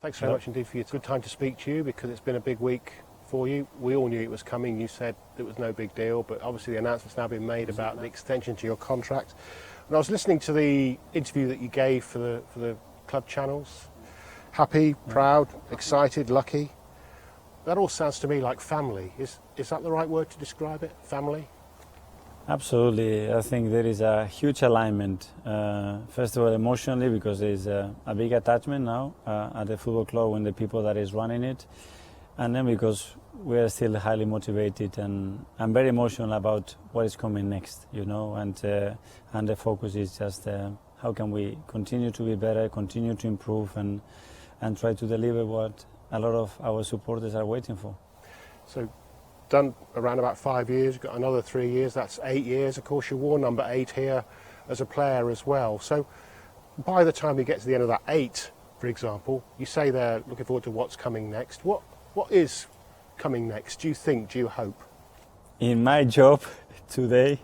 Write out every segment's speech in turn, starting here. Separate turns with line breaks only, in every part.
Thanks very much indeed for you. It's a good time to speak to you because it's been a big week for you. We all knew it was coming. You said it was no big deal, but obviously the announcement's now been made about the extension to your contract. And I was listening to the interview that you gave for the club channels. Happy, proud, excited, lucky. That all sounds to me like family. Is that the right word to describe it? Family?
Absolutely. I think there is a huge alignment. First of all, emotionally, because there is a big attachment now at the football club and the people that is running it. And then because we are still highly motivated and I'm very emotional about what is coming next, you know, and the focus is just how can we continue to be better, continue to improve and try to deliver what a lot of our supporters are waiting for.
So, done around about 5 years, you've got another 3 years, that's 8 years. Of course, you wore number 8 here as a player as well. So by the time you get to the end of that 8, for example, you say they're looking forward to what's coming next. What is coming next, do you think, do you hope?
In my job today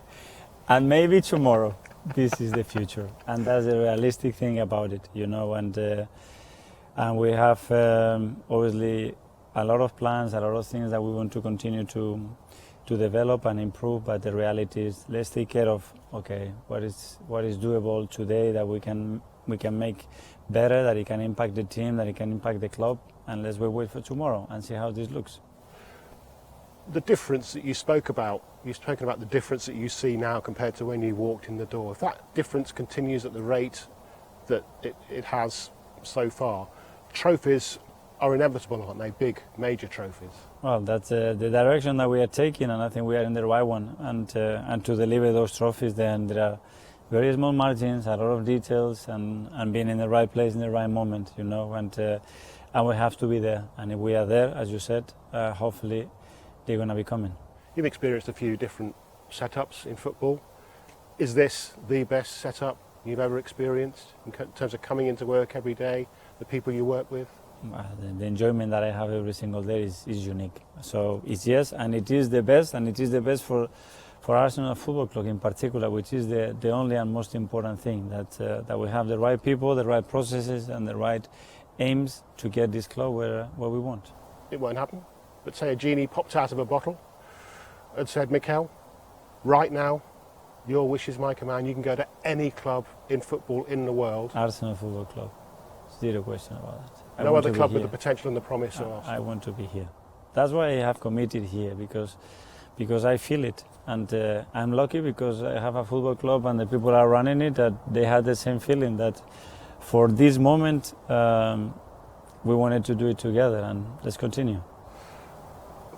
and maybe tomorrow, this is the future. And that's the realistic thing about it, you know, and we have obviously a lot of plans, a lot of things that we want to continue to develop and improve, but the reality is let's take care of what is doable today that we can make better, that it can impact the team, that it can impact the club, and let's wait for tomorrow and see how this looks.
The difference that you spoke about, you've spoken about the difference that you see now compared to when you walked in the door. If that difference continues at the rate that it has so far, trophies are inevitable, aren't they? Big, major trophies.
Well, that's the direction that we are taking, and I think we are in the right one. And to deliver those trophies, then there are very small margins, a lot of details, and being in the right place in the right moment, you know. And we have to be there. And if we are there, as you said, hopefully they're going to be coming.
You've experienced a few different setups in football. Is this the best setup you've ever experienced in terms of coming into work every day, the people you work with?
The enjoyment that I have every single day is unique. So it's yes, and it is the best, and it is the best for Arsenal Football Club in particular, which is the only and most important thing, that we have the right people, the right processes, and the right aims to get this club where we want.
It won't happen. But say a genie popped out of a bottle and said, Mikel, right now, your wish is my command. You can go to any club in football in the world.
Arsenal Football Club. Zero question about that.
No other club with the potential and the promise of Arsenal.
I want to be here. That's why I have committed here, because I feel it. And I'm lucky because I have a football club and the people are running it, that they had the same feeling that for this moment we wanted to do it together, and let's continue.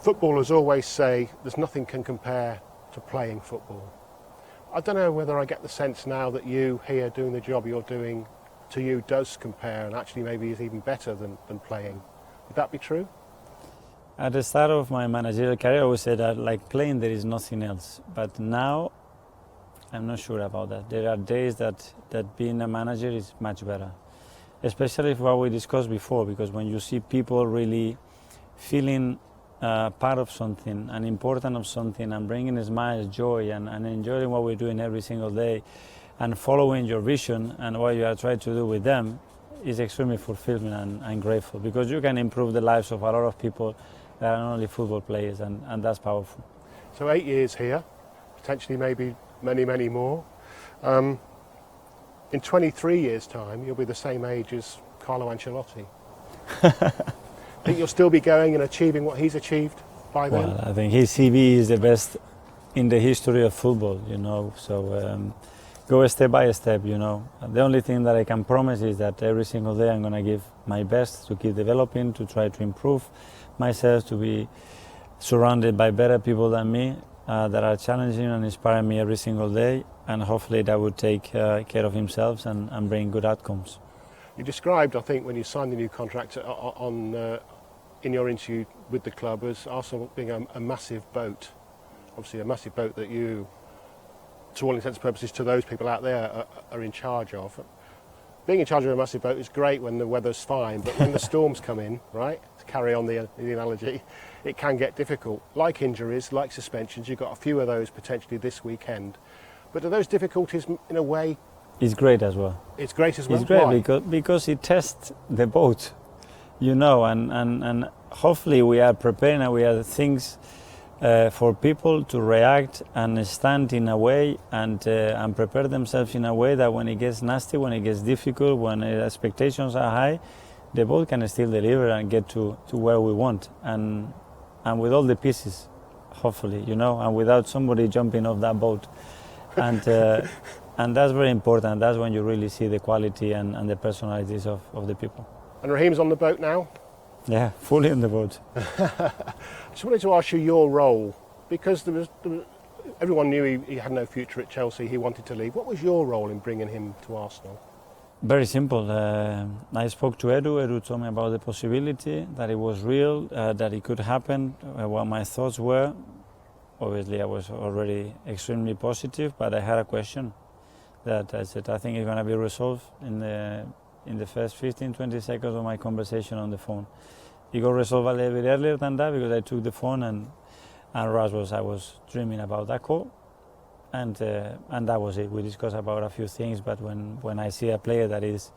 Footballers always say there's nothing can compare to playing football. I don't know whether I get the sense now that you here doing the job you're doing to you does compare and actually maybe is even better than playing. Would that be true?
At the start of my managerial career, I always said that like playing there is nothing else. But now I'm not sure about that. There are days that being a manager is much better. Especially for what we discussed before, because when you see people really feeling part of something and important of something and bringing smiles, joy and enjoying what we're doing every single day and following your vision and what you are trying to do with them is extremely fulfilling and grateful, because you can improve the lives of a lot of people that are not only football players, and that's powerful.
So 8 years here, potentially maybe many, many more. In 23 years' time, you'll be the same age as Carlo Ancelotti. Think you'll still be going and achieving what he's achieved by then?
Well, I think his CV is the best in the history of football, you know, so go step by step, you know. The only thing that I can promise is that every single day I'm going to give my best to keep developing, to try to improve myself, to be surrounded by better people than me that are challenging and inspiring me every single day, and hopefully that will take care of himself and bring good outcomes.
You described, I think, when you signed the new contract in your interview with the club as Arsenal being a massive boat. Obviously a massive boat that you, to all intents and purposes, to those people out there are in charge of. Being in charge of a massive boat is great when the weather's fine, but when the storms come in, right, to carry on the analogy, it can get difficult. Like injuries, like suspensions, you've got a few of those potentially this weekend. But are those difficulties, in a way...
It's great as well.
It's great as well?
It's great. Why? Because it tests the boat. you know, and hopefully we are preparing and we have things for people to react and stand in a way and prepare themselves in a way that when it gets nasty, when it gets difficult, when expectations are high, the boat can still deliver and get to where we want, and with all the pieces, hopefully, you know, and without somebody jumping off that boat. And and that's very important. That's when you really see the quality and the personalities of the people.
And Raheem's on the boat now?
Yeah, fully on the boat.
I just wanted to ask you your role, because everyone knew he had no future at Chelsea, he wanted to leave. What was your role in bringing him to Arsenal?
Very simple. I spoke to Edu. Edu told me about the possibility, that it was real, that it could happen, what my thoughts were. Obviously, I was already extremely positive, but I had a question that I said, I think it's going to be resolved in the first 15-20 seconds of my conversation on the phone. It got resolved a little bit earlier than that because I took the phone and I was dreaming about that call. And that was it. We discussed about a few things, but when I see a player that is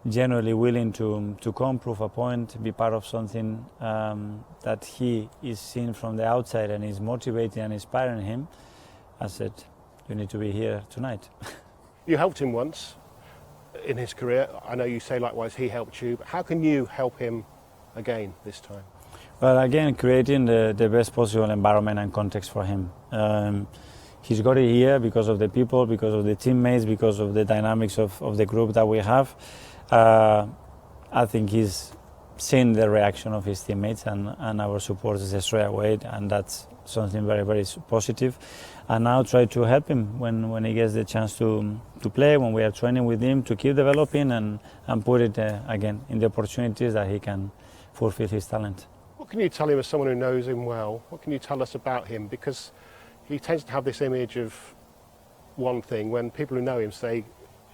genuinely willing to come, prove a point, be part of something that he is seen from the outside and is motivating and inspiring him, I said, you need to be here tonight.
You helped him once in his career. I know you say likewise he helped you, but how can you help him again this time?
Well, again, creating the best possible environment and context for him. He's got it here because of the people, because of the teammates, because of the dynamics of the group that we have. I think he's seen the reaction of his teammates and our supporters straight away, and that's something very, very positive. And now try to help him when he gets the chance to play, when we are training with him, to keep developing and put it again in the opportunities that he can fulfill his talent.
What can you tell him as someone who knows him well? What can you tell us about him? Because he tends to have this image of one thing when people who know him say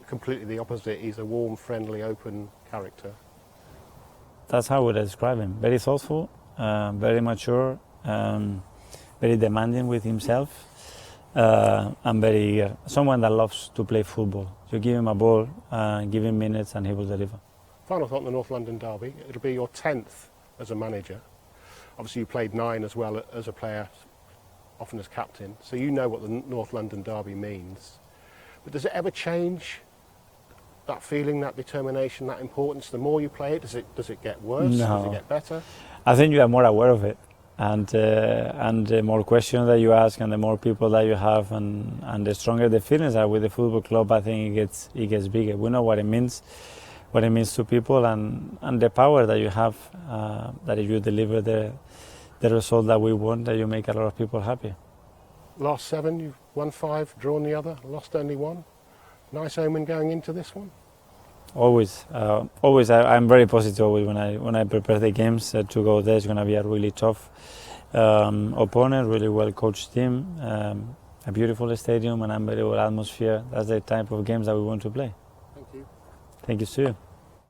completely the opposite. He's a warm, friendly, open character.
That's how I would describe him. Very thoughtful, very mature, very demanding with himself, and very eager. Someone that loves to play football. You give him a ball, give him minutes, and he will deliver.
Final thought on the North London derby. It'll be your 10th as a manager. Obviously, you played 9 as well as a player, often as captain, so you know what the North London derby means. But does it ever change, that feeling, that determination, that importance? The more you play it, does it get worse?
No.
Does it get better?
I think you are more aware of it, and the more questions that you ask, and the more people that you have, and the stronger the feelings are with the football club, I think it gets bigger. We know what it means to people, and the power that you have, that if you deliver the result that we want, that you make a lot of people happy.
Last 7, you've won 5, drawn the other, lost only 1. Nice omen going into this one?
Always. I'm very positive always when I prepare the games to go there. It's going to be a really tough opponent, really well coached team, a beautiful stadium, and unbelievable atmosphere. That's the type of games that we want to play.
Thank you.
Thank you, to you.